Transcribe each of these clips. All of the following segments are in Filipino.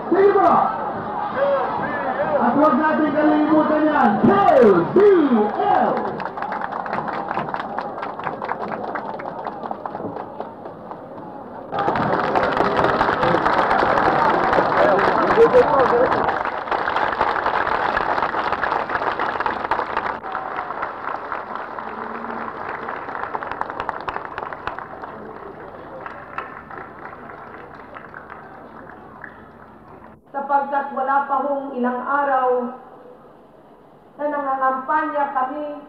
Sige po! At huwag natin kalimutan yan, KBL! Sapagkat wala pa hong ilang araw na nangangampanya kami,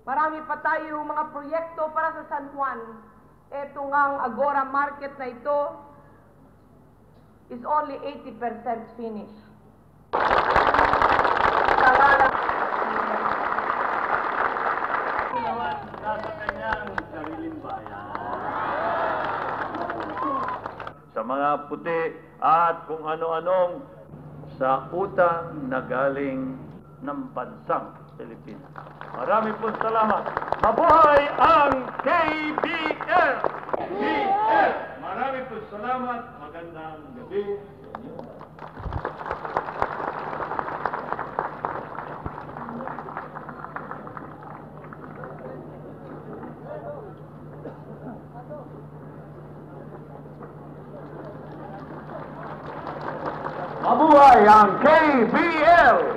marami pa tayo mga proyekto para sa San Juan. Ito ngang Agora Market na ito is only 80% finished. Nasa kanyang sariling bayan. Sa mga puti at kung ano-anong sa utang na galing ng bansang Pilipinas. Marami po salamat. Mabuhay ang KBL! KBL! Marami po salamat. Magandang gabi sa inyo. Mabuhay ang KBL!